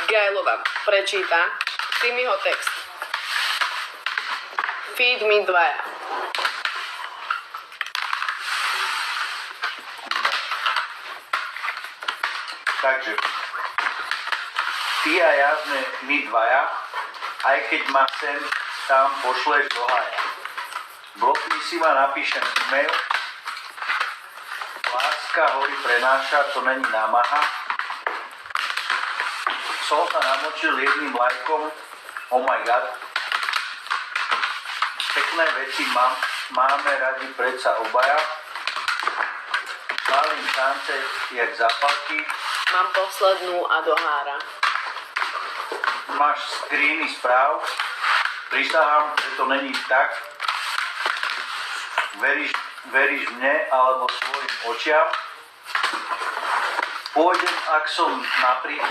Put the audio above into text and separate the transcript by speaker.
Speaker 1: Gajlova prečíta, ty mi ho text. Feed me dvaja.
Speaker 2: Takže, ty a ja sme my dvaja, aj keď ma sem tam pošleš do hája. Blokni si ma, napíšem e-mail. Láska hory prenáša, to není námaha. Som sa namočil jedným lajkom, oh my god. Pekné veci máme radi predsa obaja. Palím tance jak zapalky.
Speaker 1: Mám poslednú a do hára.
Speaker 2: Máš screeny správ. Prisahám, že to není tak. Veríš mne alebo svojim očiam. Pôjdem, ak som na príťaž.